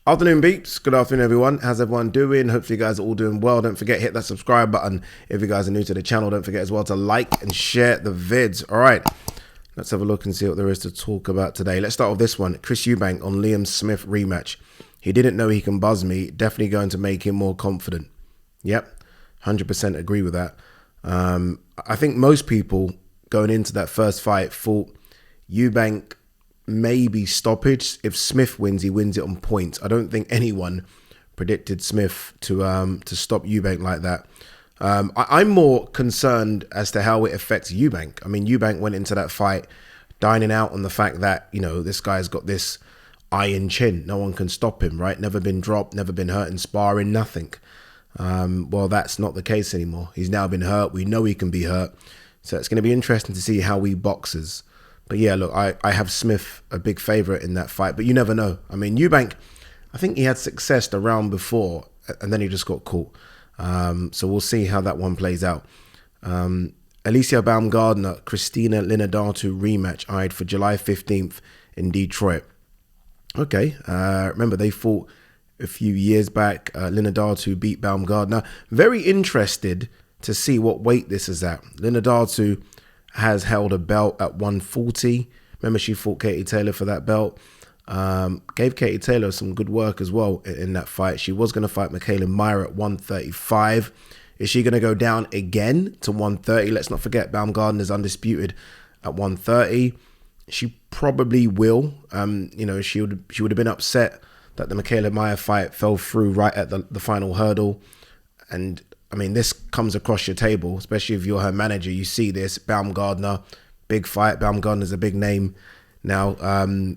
Afternoon, beeps. Good afternoon, everyone. How's everyone doing? Hopefully, you guys are all doing well. Don't forget, hit that subscribe button. If you guys are new to the channel, don't forget as well to like and share the vids. All right, let's have a look and see what there is to talk about today. Let's start with this one. Chris Eubank on Liam Smith rematch. He didn't know he can buzz me. Definitely going to make him more confident. Yep, 100% agree with that. I think most people going into that first fight thought Eubank maybe stoppage. If Smith wins, he wins it on points. I don't think anyone predicted Smith to stop Eubank like that. I'm more concerned as to how it affects Eubank. I mean, Eubank went into that fight dining out on the fact that, you know, this guy's got this iron chin. No one can stop him, right? Never been dropped, never been hurt in sparring, nothing. Well, that's not the case anymore. He's now been hurt. We know he can be hurt. So it's going to be interesting to see how he boxes. But yeah, look, I have Smith a big favourite in that fight, but you never know. I mean, Eubank, I think he had success the round before, and then he just got caught. So we'll see how that one plays out. Alicia Baumgardner, Christina Linadatu rematch eyed for July 15th in Detroit. Okay, remember they fought a few years back. Linadatu beat Baumgardner. Very interested to see what weight this is at. Linadatu has held a belt at 140. Remember, she fought Katie Taylor for that belt. Gave Katie Taylor some good work as well in that fight. She was going to fight Michaela Meyer at 135. Is she going to go down again to 130? Let's not forget, Baumgardner is undisputed at 130. She probably will. You know, she would have been upset that the Michaela Meyer fight fell through right at the final hurdle. And I mean, this comes across your table, especially if you're her manager. You see this, Baumgardner, big fight. Baumgardner's a big name now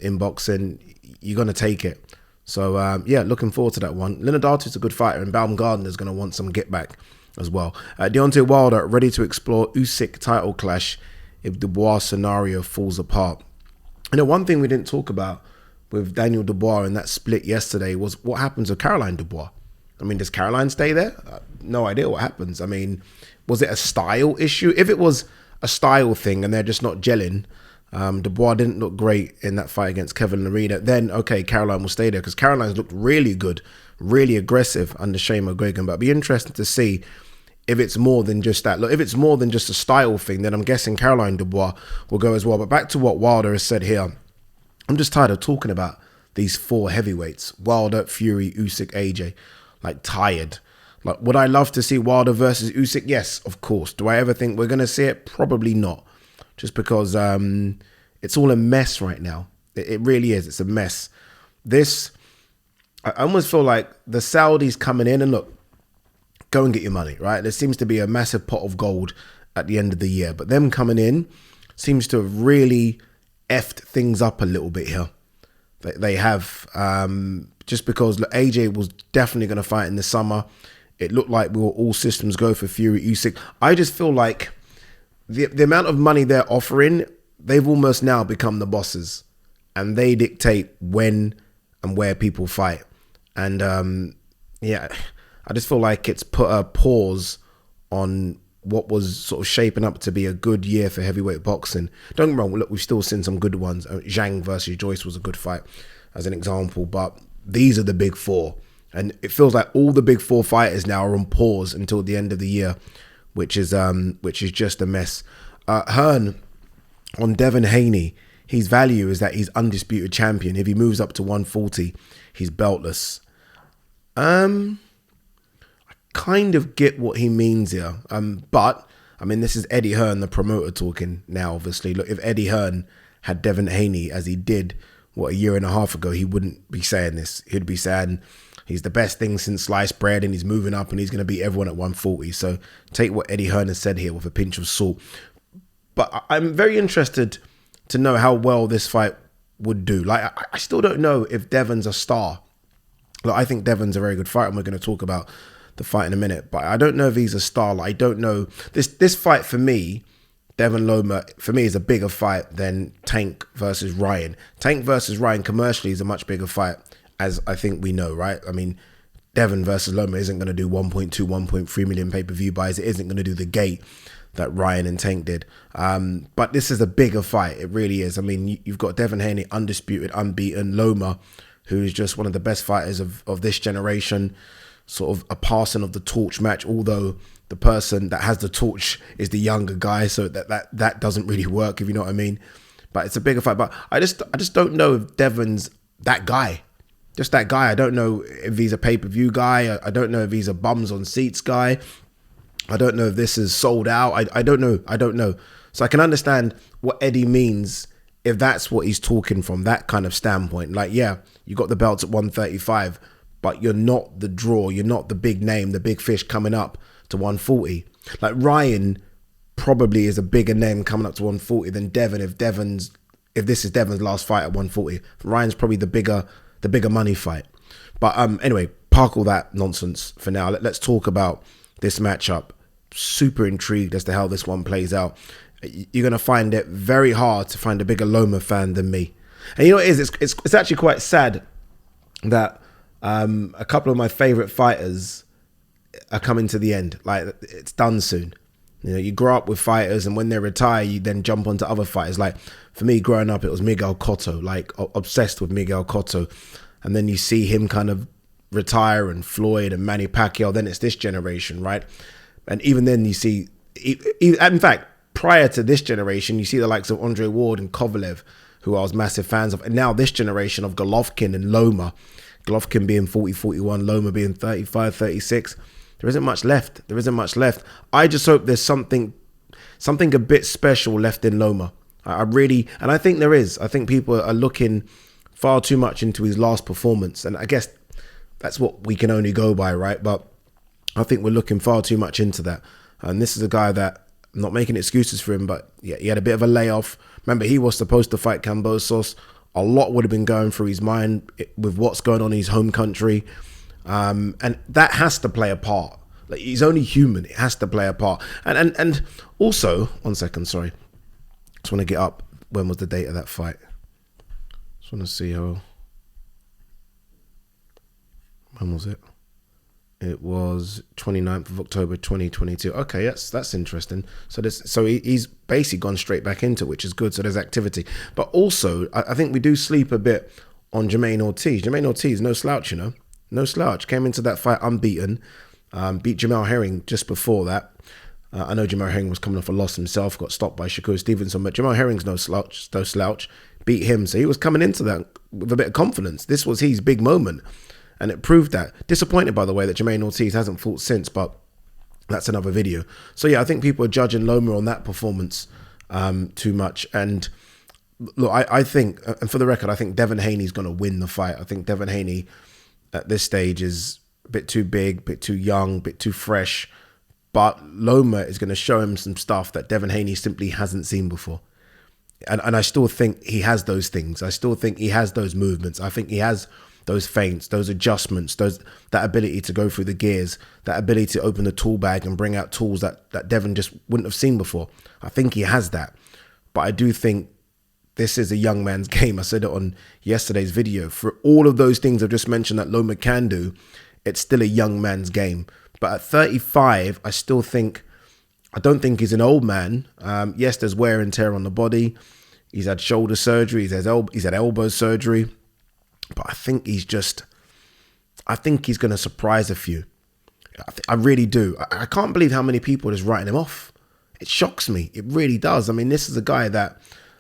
in boxing. You're going to take it. So, yeah, looking forward to that one. Linadatu's a good fighter, and Baumgardner's going to want some get back as well. Deontay Wilder ready to explore Usyk title clash if Dubois scenario falls apart. You know, one thing we didn't talk about with Daniel Dubois in that split yesterday was what happens with Caroline Dubois. I mean, does Caroline stay there? No idea what happens. I mean, was it a style issue? If it was a style thing and they're just not gelling, Dubois didn't look great in that fight against Kevin Lerena, then, okay, Caroline will stay there because Caroline's looked really good, really aggressive under Shane McGuigan. But it'd be interesting to see if it's more than just that. Look, if it's more than just a style thing, then I'm guessing Caroline Dubois will go as well. But back to what Wilder has said here. I'm just tired of talking about these four heavyweights. Wilder, Fury, Usyk, AJ. Like, tired. Like, would I love to see Wilder versus Usyk? Yes, of course. Do I ever think we're going to see it? Probably not. Just because it's all a mess right now. It really is. It's a mess. I almost feel like the Saudis coming in and look, go and get your money, right? There seems to be a massive pot of gold at the end of the year. But them coming in seems to have really effed things up a little bit here. They have, just because look, AJ was definitely going to fight in the summer. It looked like we were all systems go for Fury, Usyk. I just feel like the amount of money they're offering, they've almost now become the bosses. And they dictate when and where people fight. And yeah, I just feel like it's put a pause on what was sort of shaping up to be a good year for heavyweight boxing. Don't get me wrong, look, we've still seen some good ones. Zhang versus Joyce was a good fight as an example, but these are the big four. And it feels like all the big four fighters now are on pause until the end of the year, which is just a mess. Hearn on Devin Haney, his value is that he's undisputed champion. If he moves up to 140, he's beltless. Kind of get what he means here. But, I mean, this is Eddie Hearn, the promoter, talking now, obviously. Look, if Eddie Hearn had Devin Haney as he did, a year and a half ago, he wouldn't be saying this. He'd be saying he's the best thing since sliced bread and he's moving up and he's going to beat everyone at 140. So take what Eddie Hearn has said here with a pinch of salt. But I'm very interested to know how well this fight would do. Like, I still don't know if Devin's a star. Look, I think Devin's a very good fighter, and we're going to talk about the fight in a minute, but I don't know if he's a star. Like, I don't know. This fight for me, Devin Loma, for me, is a bigger fight than Tank versus Ryan. Tank versus Ryan commercially is a much bigger fight, as I think we know, right? I mean, Devin versus Loma isn't going to do 1.2, 1.3 million pay-per-view buys. It isn't going to do the gate that Ryan and Tank did. But this is a bigger fight. It really is. I mean, you've got Devin Haney, undisputed, unbeaten. Loma, who's just one of the best fighters of this generation, sort of a passing of the torch match, although the person that has the torch is the younger guy, so that doesn't really work, if you know what I mean. But it's a bigger fight. But I just don't know if Devin's that guy. Just that guy. I don't know if he's a pay-per-view guy. I don't know if he's a bums on seats guy. I don't know if this is sold out. I don't know. So I can understand what Eddie means if that's what he's talking from, that kind of standpoint. Like, yeah, you got the belts at 135, but you're not the draw. You're not the big name, the big fish coming up to 140. Like, Ryan probably is a bigger name coming up to 140 than Devin if this is Devin's last fight at 140. Ryan's probably the bigger money fight. But anyway, park all that nonsense for now. Let's talk about this matchup. Super intrigued as to how this one plays out. You're going to find it very hard to find a bigger Loma fan than me. And you know what it is? It's actually quite sad that a couple of my favorite fighters are coming to the end. Like, it's done soon. You know, you grow up with fighters, and when they retire, you then jump onto other fighters. Like, for me, growing up, it was Miguel Cotto, like, obsessed with Miguel Cotto. And then you see him kind of retire, and Floyd and Manny Pacquiao. Then it's this generation, right? And even then you see, in fact, prior to this generation, you see the likes of Andre Ward and Kovalev, who I was massive fans of. And now this generation of Golovkin and Loma, Golovkin being 40, 41, Loma being 35, 36. There isn't much left. I just hope there's something a bit special left in Loma. And I think there is. I think people are looking far too much into his last performance. And I guess that's what we can only go by, right? But I think we're looking far too much into that. And this is a guy that, I'm not making excuses for him, but yeah, he had a bit of a layoff. Remember, he was supposed to fight Kambosos. A lot would have been going through his mind with what's going on in his home country. And that has to play a part. Like, he's only human. It has to play a part. And also, 1 second, sorry. Just want to get up. When was the date of that fight? Just want to see when was it? It was 29th of October 2022. Okay, that's interesting. So he's basically gone straight back into it, which is good. So there's activity. But also, I think we do sleep a bit on Jermaine Ortiz. Jermaine Ortiz, no slouch, you know. No slouch. Came into that fight unbeaten. Beat Jamel Herring just before that. I know Jamel Herring was coming off a loss himself. Got stopped by Shakur Stevenson. But Jamel Herring's no slouch. Beat him. So he was coming into that with a bit of confidence. This was his big moment. And it proved that. Disappointed, by the way, that Jermaine Ortiz hasn't fought since, but that's another video. So yeah, I think people are judging Loma on that performance too much. And look, I think, and for the record, I think Devin Haney's going to win the fight. I think Devin Haney at this stage is a bit too big, a bit too young, a bit too fresh. But Loma is going to show him some stuff that Devin Haney simply hasn't seen before. And I still think he has those things. I still think he has those movements. I think he has those feints, those adjustments, that ability to go through the gears, that ability to open the tool bag and bring out tools that Devin just wouldn't have seen before. I think he has that. But I do think this is a young man's game. I said it on yesterday's video. For all of those things I've just mentioned that Loma can do, it's still a young man's game. But at 35, I don't think he's an old man. Yes, there's wear and tear on the body. He's had shoulder surgery. He's had elbow surgery. But I think he's going to surprise a few. I really do. I can't believe how many people are just writing him off. It shocks me. It really does. I mean, this is a guy that,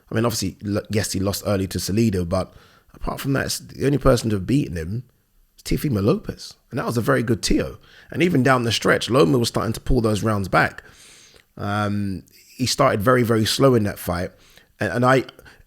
obviously, yes, he lost early to Salido, but apart from that, the only person to have beaten him is Teofimo Lopez. And that was a very good Teo. And even down the stretch, Loma was starting to pull those rounds back. He started very, very slow in that fight. And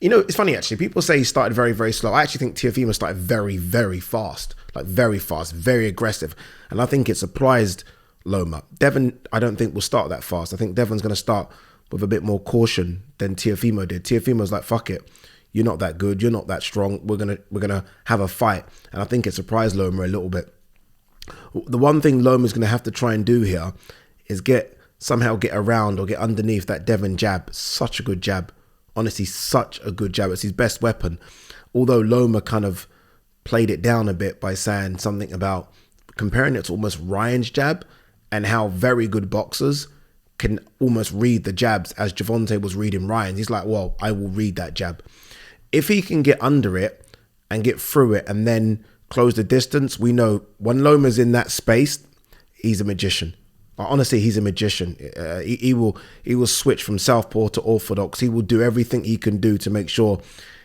it's funny, actually. People say he started very, very slow. I actually think Teofimo started very, very fast. Like, very fast, very aggressive. And I think it surprised Loma. Devin, I don't think will start that fast. I think Devin's going to start with a bit more caution than Teofimo did. Teofimo's like, fuck it. You're not that good. You're not that strong. We're gonna have a fight. And I think it surprised Loma a little bit. The one thing Loma's going to have to try and do here is somehow get around or get underneath that Devin jab. Such a good jab. Honestly, such a good jab. It's his best weapon. Although Loma kind of played it down a bit by saying something about comparing it to almost Ryan's jab and how very good boxers can almost read the jabs as Gervonta was reading Ryan's. He's like, well, I will read that jab. If he can get under it and get through it and then close the distance. We know when Loma's in that space, he's a magician. Honestly, he's a magician. He will switch from southpaw to orthodox. He will do everything he can do to make sure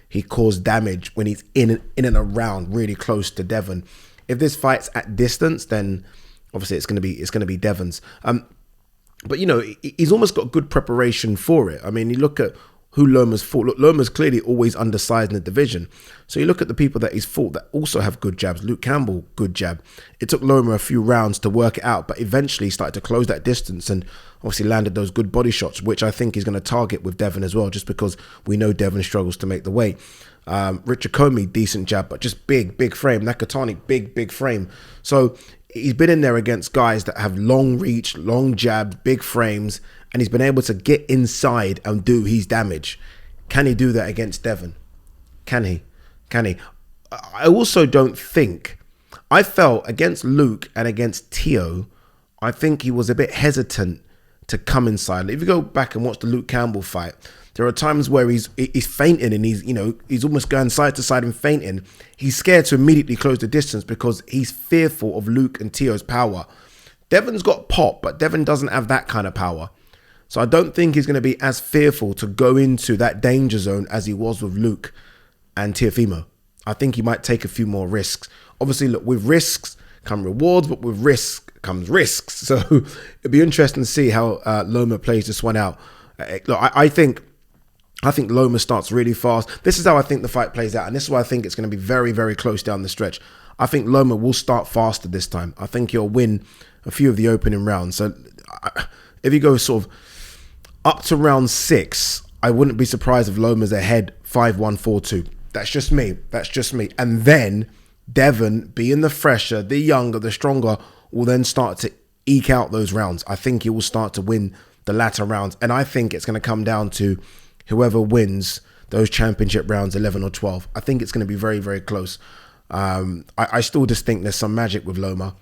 he causes damage when he's in and around really close to Devin. If this fight's at distance, then obviously it's going to be Devin's. But you know, he's almost got good preparation for it. I mean, you look at who Loma's fought. Look, Loma's clearly always undersized in the division. So you look at the people that he's fought that also have good jabs. Luke Campbell, good jab. It took Loma a few rounds to work it out, but eventually he started to close that distance and obviously landed those good body shots, which I think he's going to target with Devin as well, just because we know Devin struggles to make the weight. Richard Comey, decent jab, but just big frame. Nakatani, big frame. So he's been in there against guys that have long reach, long jabs, big frames, and he's been able to get inside and do his damage. Can he do that against Devin? Can he? I also don't think, I felt against Luke and against Tio, I think he was a bit hesitant to come inside. If you go back and watch the Luke Campbell fight, there are times where he's feinting and he's almost going side to side and feinting. He's scared to immediately close the distance because he's fearful of Luke and Tio's power. Devin's got pop, but Devin doesn't have that kind of power. So I don't think he's going to be as fearful to go into that danger zone as he was with Luke and Teofimo. I think he might take a few more risks. Obviously, look, with risks come rewards, but with risk comes risks. So it'd be interesting to see how Loma plays this one out. Look, I think Loma starts really fast. This is how I think the fight plays out, and this is why I think it's going to be very, very close down the stretch. I think Loma will start faster this time. I think he'll win a few of the opening rounds. So if you go sort of up to round 6, I wouldn't be surprised if Loma's ahead 5-1, 4-2. That's just me. And then Devin, being the fresher, the younger, the stronger, will then start to eke out those rounds. I think he will start to win the latter rounds. And I think it's going to come down to whoever wins those championship rounds, 11 or 12. I think it's going to be very, very close. I still just think there's some magic with Loma.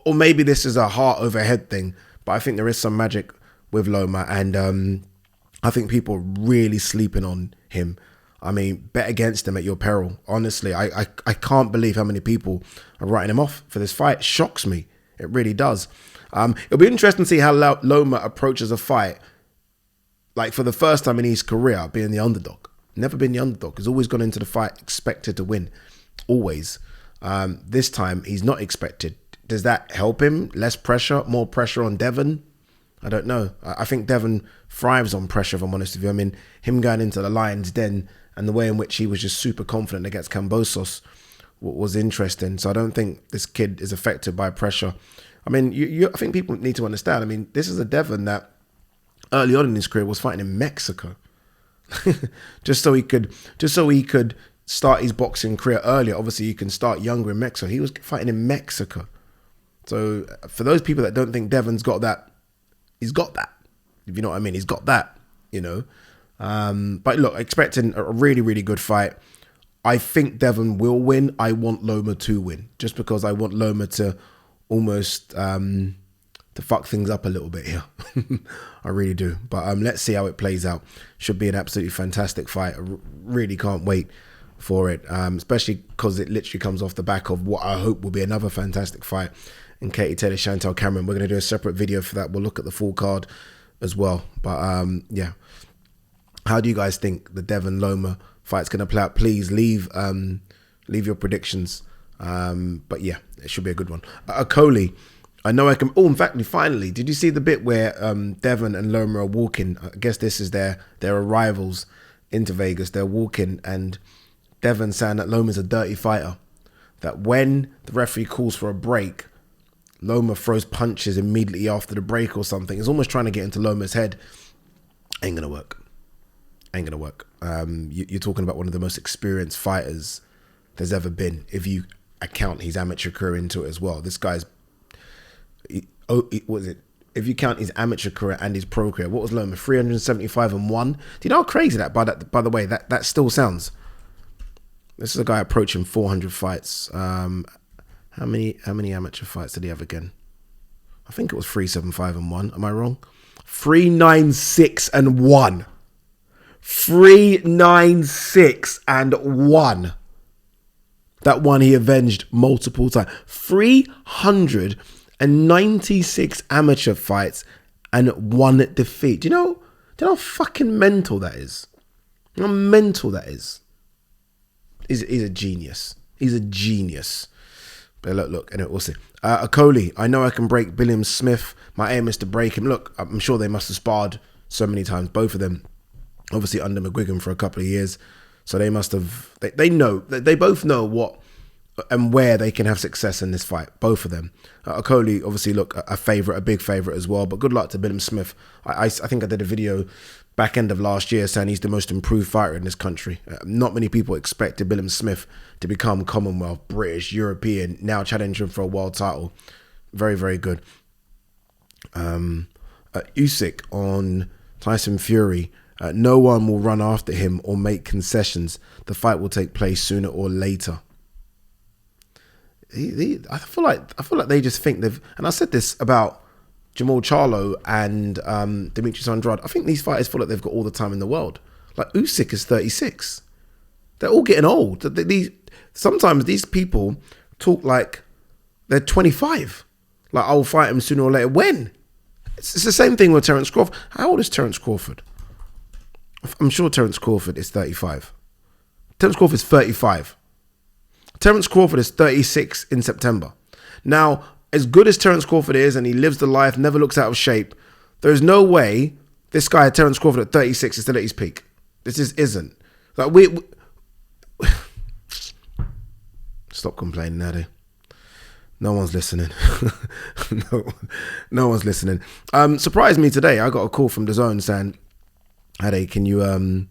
Or maybe this is a heart over head thing, but I think there is some magic with Loma. And I think people are really sleeping on him. I mean, bet against him at your peril. Honestly, I can't believe how many people are writing him off for this fight. It shocks me. It really does. It'll be interesting to see how Loma approaches a fight, like for the first time in his career, being the underdog. Never been the underdog. He's always gone into the fight expected to win. Always. This time, he's not expected. Does that help him? Less pressure? More pressure on Devin? I don't know. I think Devin thrives on pressure, if I'm honest with you. I mean, him going into the Lion's Den and the way in which he was just super confident against Kambosos was interesting. So I don't think this kid is affected by pressure. I mean, I think people need to understand. I mean, this is a Devin that early on in his career was fighting in Mexico, just so he could start his boxing career earlier. Obviously, you can start younger in Mexico. He was fighting in Mexico. So for those people that don't think Devin's got that, he's got that. If you know what I mean, he's got that. You know. But look, expecting a really, really good fight. I think Devin will win. I want Loma to win, just because I want Loma to almost to fuck things up a little bit here. I really do. But let's see how it plays out. Should be an absolutely fantastic fight. I really can't wait for it, especially because it literally comes off the back of what I hope will be another fantastic fight in Katie Taylor, Chantel Cameron. We're going to do a separate video for that. We'll look at the full card as well. But yeah. How do you guys think the Devin Loma fight's going to play out? Please leave your predictions. But yeah, it should be a good one. Coley, I know I can. Oh, in fact, finally, did you see the bit where Devin and Loma are walking? I guess this is their arrivals into Vegas. They're walking, and Devin saying that Loma's a dirty fighter. That when the referee calls for a break, Loma throws punches immediately after the break or something. He's almost trying to get into Loma's head. Ain't gonna work. You're talking about one of the most experienced fighters there's ever been, if you account his amateur career into it as well. This guy's, what is it? If you count his amateur career and his pro career, what was Loma? 375-1. Do you know how crazy that? By the way, that still sounds. This is a guy approaching 400 fights. How many amateur fights did he have again? I think it was 375-1. Am I wrong? 396-1. 396-1. That one he avenged multiple times. 396 amateur fights and 1 defeat. Do you know how fucking mental that is? You know how mental that is? He's a genius. He's a genius. But look, and we'll see. Okoli, I know I can break Billiam Smith. My aim is to break him. Look, I'm sure they must have sparred so many times, both of them. Obviously under McGuigan for a couple of years. So they must have, they know, they both know what and where they can have success in this fight, both of them. Okoli, obviously, look, a big favourite as well, but good luck to Billiam Smith. I think I did a video back end of last year saying he's the most improved fighter in this country. Not many people expected Billiam Smith to become Commonwealth, British, European, now challenging for a world title. Very, very good. Usyk on Tyson Fury. No one will run after him or make concessions. The fight will take place sooner or later. I feel like they just think they've. And I said this about Jamal Charlo and Demetrius Andrade. I think these fighters feel like they've got all the time in the world. Like Usyk is 36. They're all getting old. Sometimes these people talk like they're 25. Like, I'll fight him sooner or later. When? It's the same thing with Terence Crawford. How old is Terence Crawford? I'm sure Terence Crawford is 35. Terence Crawford is 35. Terence Crawford is 36 in September. Now, as good as Terence Crawford is, and he lives the life, never looks out of shape, there's no way this guy, Terence Crawford at 36, is still at his peak. This isn't. Like, we stop complaining, Natty. No one's listening. no one's listening. Surprised me today. I got a call from DAZN saying, "Hey, can you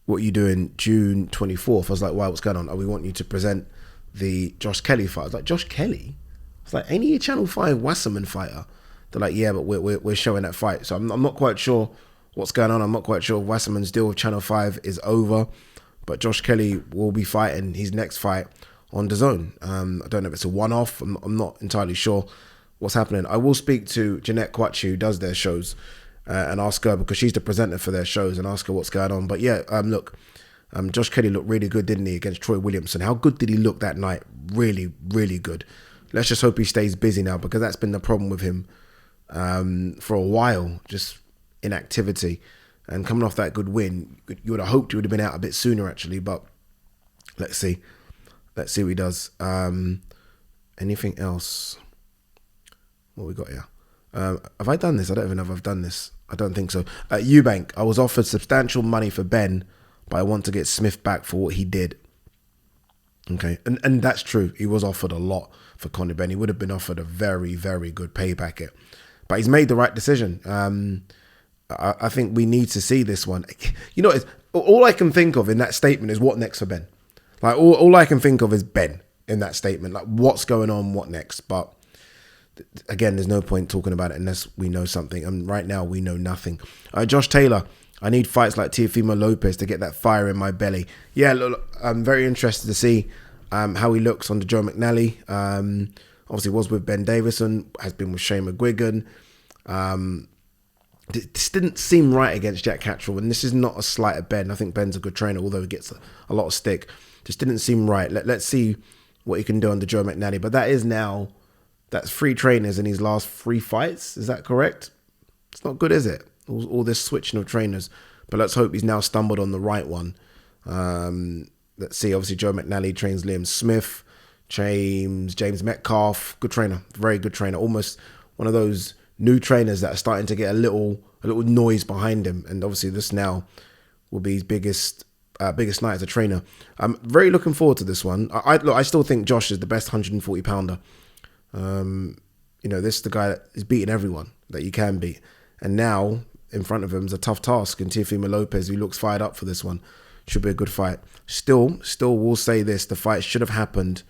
what are you doing June 24th?" I was like, "Why? What's going on?" "Oh, we want you to present the Josh Kelly fight." I was like, "Josh Kelly?" I was like, "Ain't he a Channel 5 Wasserman fighter?" They're like, "Yeah, but we're showing that fight." So I'm not quite sure what's going on. I'm not quite sure if Wasserman's deal with Channel 5 is over, but Josh Kelly will be fighting his next fight on DAZN. I don't know if it's a one-off. I'm not entirely sure what's happening. I will speak to Jeanette Quachi, who does their shows, and ask her, because she's the presenter for their shows, and ask her what's going on. But yeah, look, Josh Kelly looked really good, didn't he, against Troy Williamson? How good did he look that night? Really, really good. Let's just hope he stays busy now, because that's been the problem with him for a while, just inactivity. And coming off that good win, you would have hoped he would have been out a bit sooner, actually, but let's see. Let's see what he does. Anything else? What we got here? Have I done this? I don't even know if I've done this. I don't think so. Eubank, I was offered substantial money for Ben, but I want to get Smith back for what he did. Okay, and that's true. He was offered a lot for Conor Benn. He would have been offered a very, very good pay packet. But he's made the right decision. I think we need to see this one. You know, all I can think of in that statement is what next for Ben. Like, all I can think of is Ben in that statement. Like, what's going on, what next? But again, there's no point talking about it unless we know something. And right now, we know nothing. Josh Taylor, I need fights like Teofimo Lopez to get that fire in my belly. Yeah, look, I'm very interested to see how he looks under Joe McNally. Obviously, was with Ben Davison, has been with Shane McGuigan. This didn't seem right against Jack Catterall, and this is not a slight at Ben. I think Ben's a good trainer, although he gets a lot of stick. Just didn't seem right. Let's see what he can do under Joe McNally. But that's 3 trainers in his last 3 fights. Is that correct? It's not good, is it? All this switching of trainers. But let's hope he's now stumbled on the right one. Let's see. Obviously, Joe McNally trains Liam Smith, James Metcalf. Good trainer. Very good trainer. Almost one of those new trainers that are starting to get a little noise behind him. And obviously, this now will be his biggest night as a trainer. I'm very looking forward to this one. I still think Josh is the best 140 pounder. This is the guy that is beating everyone that you can beat. And now in front of him is a tough task. And Teofimo Lopez, who looks fired up for this one, should be a good fight. Still will say this: the fight should have happened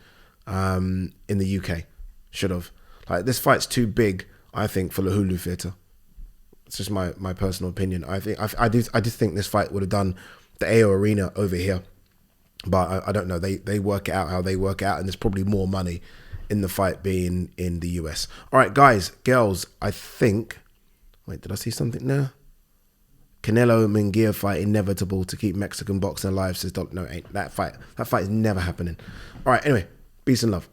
in the UK. Should have. Like, this fight's too big, I think, for the Hulu Theatre. It's just my personal opinion. I just think this fight would have done the AO Arena over here, but I don't know. They work it out how they work it out, and there's probably more money in the fight being in the US. All right, guys, girls, I think. Wait, did I see something there? Canelo Munguia fight inevitable to keep Mexican boxing alive, says no, ain't that fight is never happening. All right, anyway, peace and love.